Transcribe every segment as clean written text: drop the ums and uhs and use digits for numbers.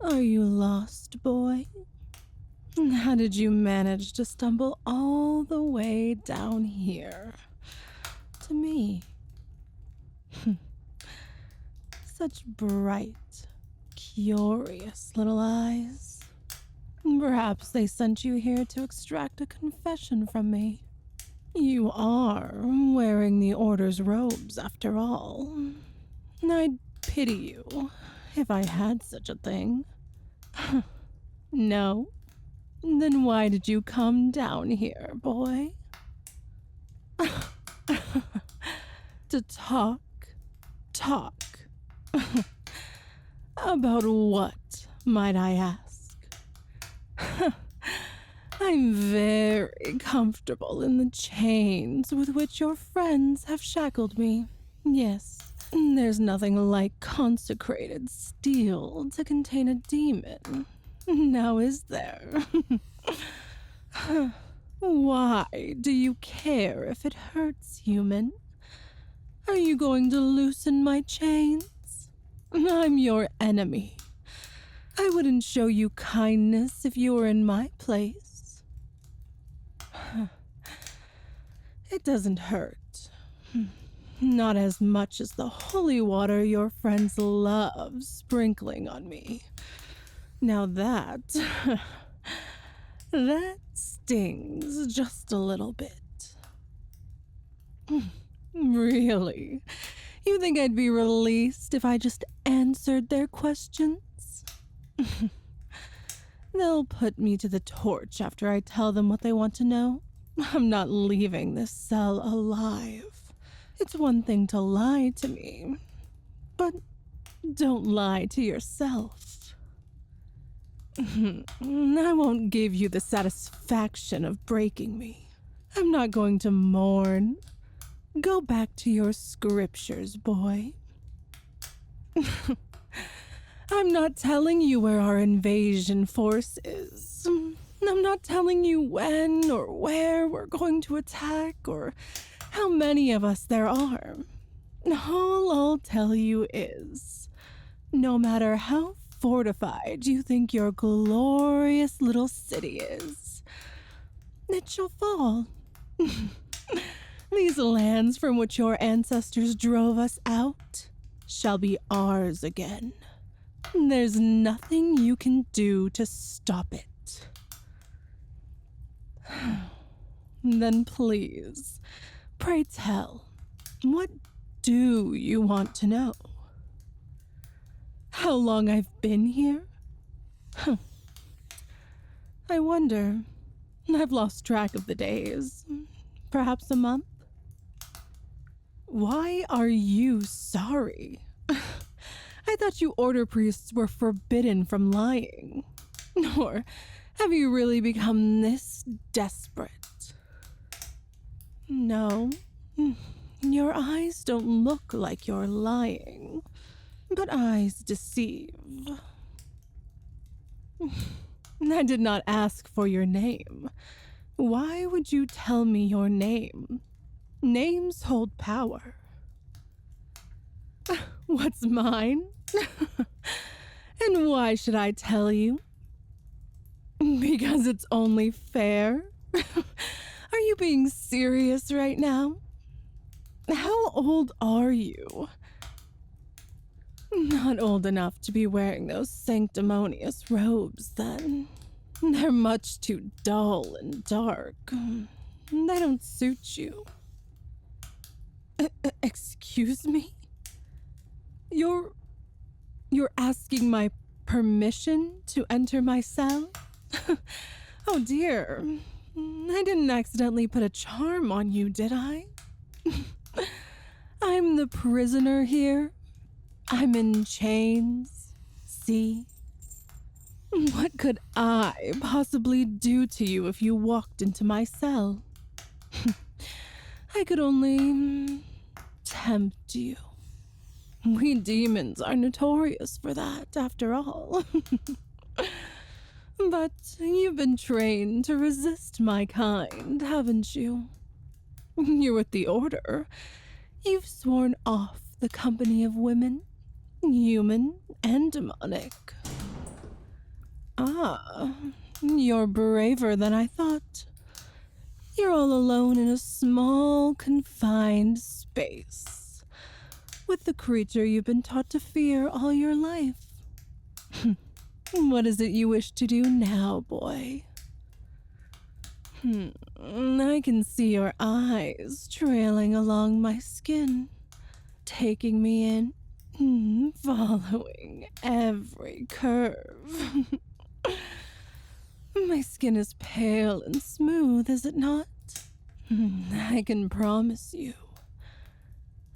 Are you lost, boy? How did you manage to stumble all the way down here? To me. Such bright, curious little eyes. Perhaps they sent you here to extract a confession from me. You are wearing the Order's robes, after all. I'd pity you if I had such a thing. No? Then why did you come down here, boy? To talk? About what, might I ask? I'm very comfortable in the chains with which your friends have shackled me. Yes, there's nothing like consecrated steel to contain a demon. Now is there? Why do you care if it hurts, human? Are you going to loosen my chains? I'm your enemy. I wouldn't show you kindness if you were in my place. It doesn't hurt. Not as much as the holy water your friends love sprinkling on me. Now that stings just a little bit. Really? You think I'd be released if I just answered their questions? They'll put me to the torch after I tell them what they want to know. I'm not leaving this cell alive. It's one thing to lie to me, but don't lie to yourself. I won't give you the satisfaction of breaking me. I'm not going to mourn. Go back to your scriptures, boy. I'm not telling you where our invasion force is. I'm not telling you when or where we're going to attack or how many of us there are. All I'll tell you is, no matter how fortified you think your glorious little city is, it shall fall. These lands from which your ancestors drove us out shall be ours again. There's nothing you can do to stop it. Then please, pray tell, what do you want to know? How long I've been here? I wonder. I've lost track of the days. Perhaps a month? Why are you sorry? I thought you Order priests were forbidden from lying. Or have you really become this desperate? No, your eyes don't look like you're lying, but eyes deceive. I did not ask for your name. Why would you tell me your name? Names hold power. What's mine? And why should I tell you? Because it's only fair? Are you being serious right now? How old are you? Not old enough to be wearing those sanctimonious robes, then. They're much too dull and dark. They don't suit you. Excuse me? You're asking my permission to enter my cell? Oh dear. I didn't accidentally put a charm on you, did I? I'm the prisoner here. I'm in chains. See? What could I possibly do to you if you walked into my cell? I could only tempt you. We demons are notorious for that, after all. But you've been trained to resist my kind, haven't you? You're with the Order. You've sworn off the company of women, human and demonic. Ah, you're braver than I thought. You're all alone in a small, confined space with the creature you've been taught to fear all your life. What is it you wish to do now, boy? I can see your eyes trailing along my skin, taking me in, following every curve. My skin is pale and smooth, is it not? I can promise you,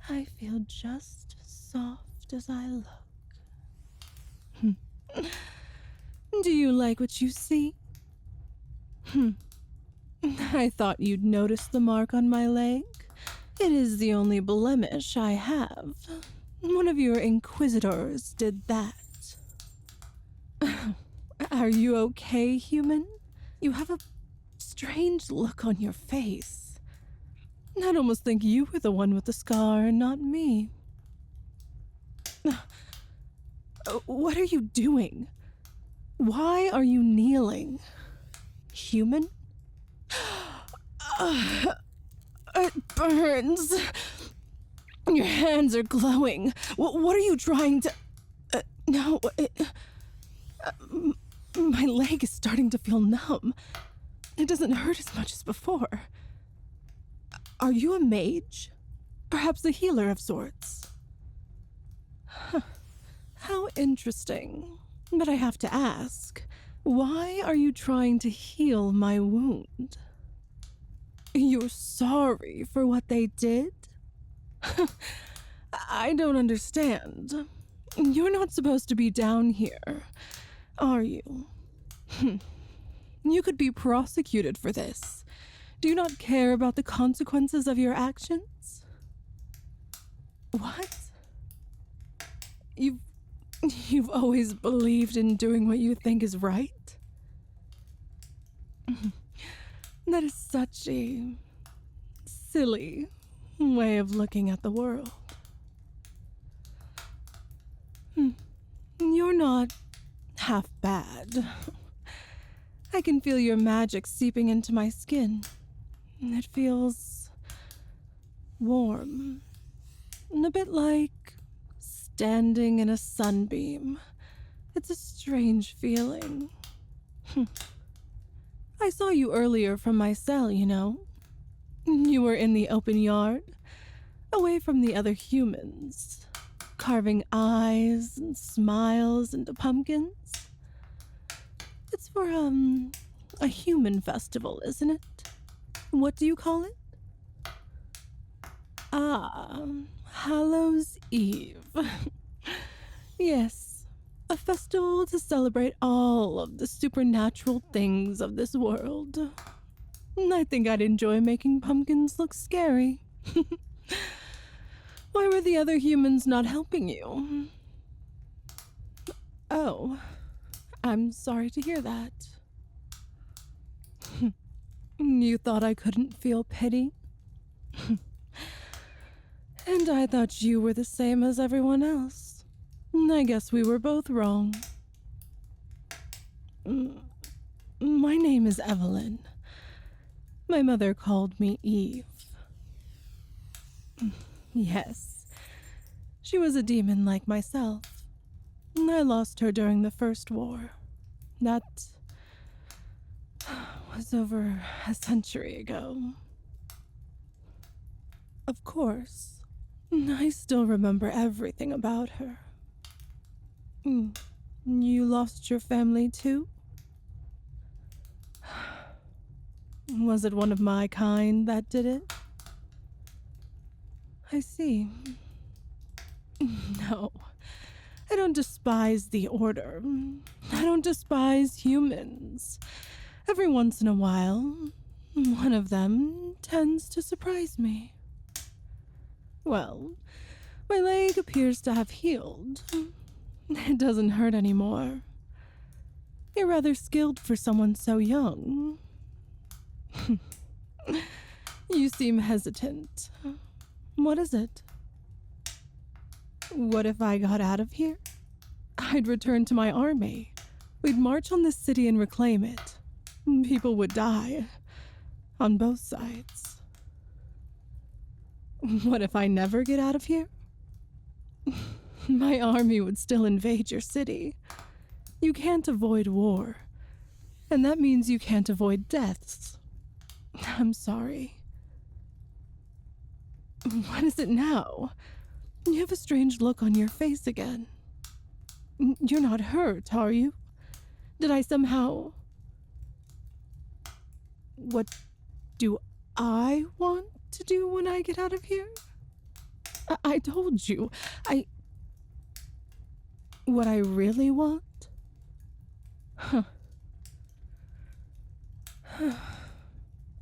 I feel just as soft as I look. Do you like what you see? I thought you'd notice the mark on my leg. It is the only blemish I have. One of your inquisitors did that. Are you okay, human? You have a strange look on your face. I'd almost think you were the one with the scar and not me. What are you doing? Why are you kneeling? Human? It burns. Your hands are glowing. What are you trying to... No, my leg is starting to feel numb. It doesn't hurt as much as before. Are you a mage? Perhaps a healer of sorts? How interesting. But I have to ask, why are you trying to heal my wound? You're sorry for what they did? I don't understand. You're not supposed to be down here, are you? You could be prosecuted for this. Do you not care about the consequences of your actions? What? You've always believed in doing what you think is right? That is such a silly way of looking at the world. You're not half bad. I can feel your magic seeping into my skin. It feels warm, and a bit like standing in a sunbeam. It's a strange feeling. I saw you earlier from my cell, you know. You were in the open yard, away from the other humans, carving eyes and smiles into pumpkins. It's for, a human festival, isn't it? What do you call it? Ah, Hallows Eve. Yes, a festival to celebrate all of the supernatural things of this world. I think I'd enjoy making pumpkins look scary. Why were the other humans not helping you? Oh, I'm sorry to hear that. You thought I couldn't feel pity? And I thought you were the same as everyone else. I guess we were both wrong. My name is Evelyn. My mother called me Eve. Yes, she was a demon like myself. I lost her during the First War. That was over a century ago. Of course, I still remember everything about her. You lost your family too? Was it one of my kind that did it? I see. No, I don't despise the Order. I don't despise humans. Every once in a while, one of them tends to surprise me. Well, my leg appears to have healed. It doesn't hurt anymore. You're rather skilled for someone so young. You seem hesitant. What is it? What if I got out of here? I'd return to my army, We'd march on this city and reclaim it. People would die. On both sides. What if I never get out of here? My army would still invade your city. You can't avoid war. And that means you can't avoid deaths. I'm sorry. What is it now? You have a strange look on your face again. You're not hurt, are you? Did I somehow... What do I want to do when I get out of here? I told you, what I really want? Huh.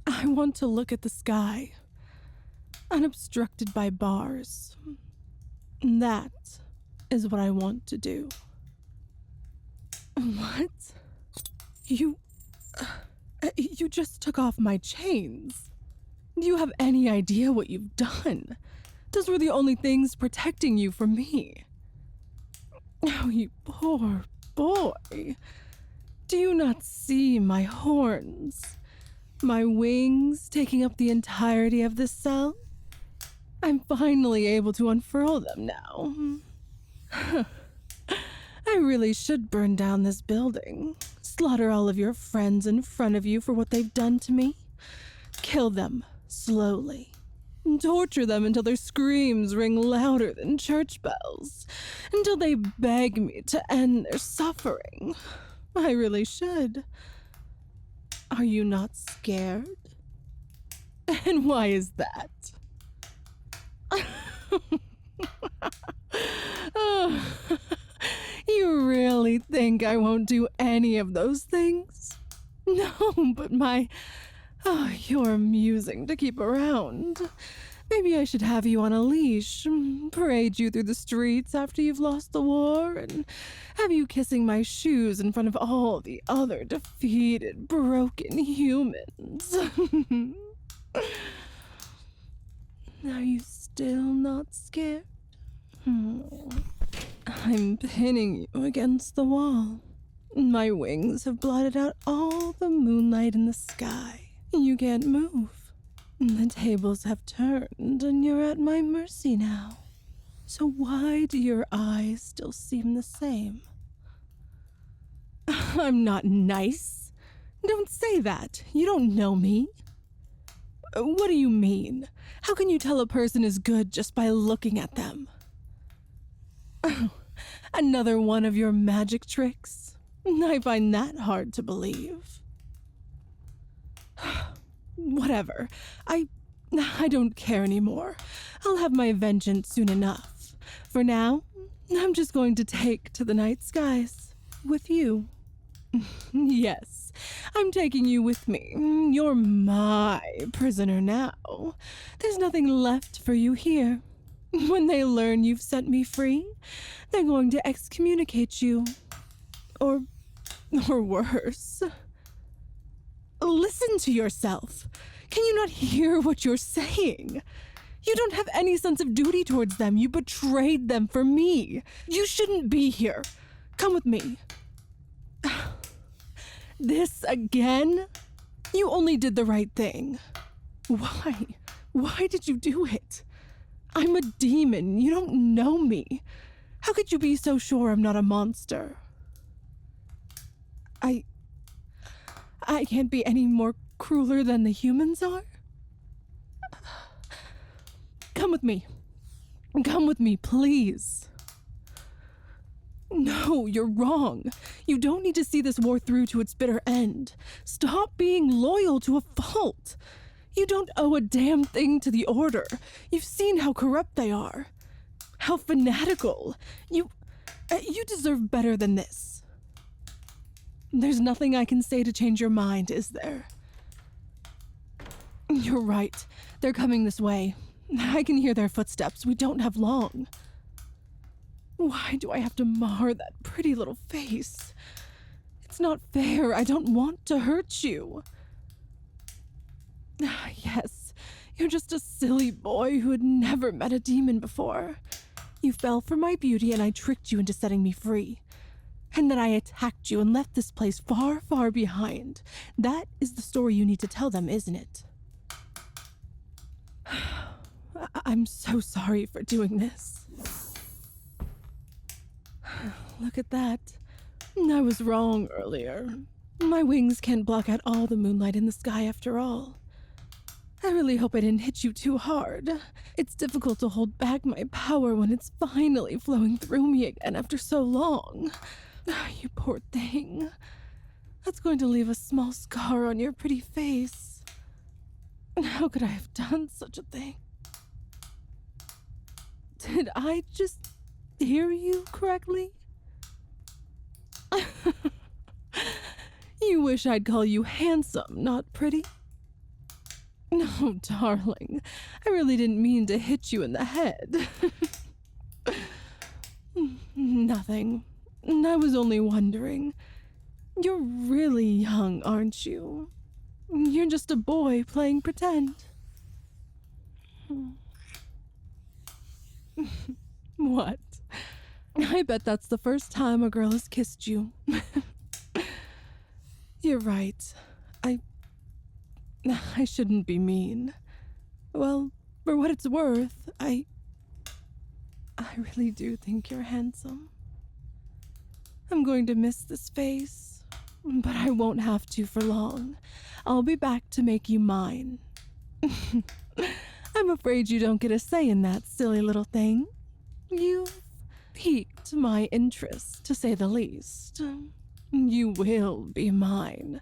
I want to look at the sky, unobstructed by bars. That is what I want to do. What? You just took off my chains. Do you have any idea what you've done? Those were the only things protecting you from me. Oh, you poor boy. Do you not see my horns? My wings taking up the entirety of this cell? I'm finally able to unfurl them now. I really should burn down this building. Slaughter all of your friends in front of you for what they've done to me. Kill them slowly. Torture them until their screams ring louder than church bells. Until they beg me to end their suffering. I really should. Are you not scared? And why is that? Oh, you really think I won't do any of those things? No, but you're amusing to keep around. Maybe I should have you on a leash, parade you through the streets after you've lost the war, and have you kissing my shoes in front of all the other defeated, broken humans. Are you still not scared? I'm pinning you against the wall. My wings have blotted out all the moonlight in the sky. You can't move. The tables have turned, and you're at my mercy now. So why do your eyes still seem the same? I'm not nice. Don't say that. You don't know me. What do you mean? How can you tell a person is good just by looking at them? Another one of your magic tricks? I find that hard to believe. Whatever. I don't care anymore. I'll have my vengeance soon enough. For now, I'm just going to take to the night skies with you. Yes, I'm taking you with me. You're my prisoner now. There's nothing left for you here. When they learn you've set me free, they're going to excommunicate you. Or worse. Listen to yourself. Can you not hear what you're saying? You don't have any sense of duty towards them. You betrayed them for me. You shouldn't be here. Come with me. This again? You only did the right thing. Why? Why did you do it? I'm a demon. You don't know me. How could you be so sure I'm not a monster? I can't be any more crueler than the humans are? Come with me. Come with me, please. No, you're wrong. You don't need to see this war through to its bitter end. Stop being loyal to a fault. You don't owe a damn thing to the Order. You've seen how corrupt they are. How fanatical. You deserve better than this. There's nothing I can say to change your mind, is there? You're right. They're coming this way. I can hear their footsteps. We don't have long. Why do I have to mar that pretty little face? It's not fair. I don't want to hurt you. Yes, you're just a silly boy who had never met a demon before. You fell for my beauty and I tricked you into setting me free. and that I attacked you and left this place far, far behind. That is the story you need to tell them, isn't it? I'm so sorry for doing this. Look at that. I was wrong earlier. My wings can't block out all the moonlight in the sky after all. I really hope I didn't hit you too hard. It's difficult to hold back my power when it's finally flowing through me again after so long. You poor thing. That's going to leave a small scar on your pretty face. How could I have done such a thing? Did I just hear you correctly? You wish I'd call you handsome, not pretty? No, darling, I really didn't mean to hit you in the head. Nothing. I was only wondering. You're really young, aren't you? You're just a boy playing pretend. What? I bet that's the first time a girl has kissed you. You're right. I shouldn't be mean. Well, for what it's worth, I really do think you're handsome. I'm going to miss this face, but I won't have to for long. I'll be back to make you mine. I'm afraid you don't get a say in that silly little thing. You've piqued my interest, to say the least. You will be mine.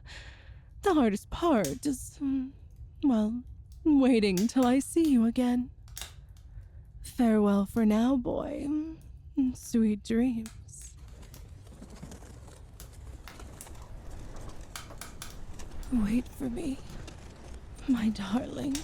The hardest part is, well, waiting till I see you again. Farewell for now, boy. Sweet dreams. Wait for me, my darling.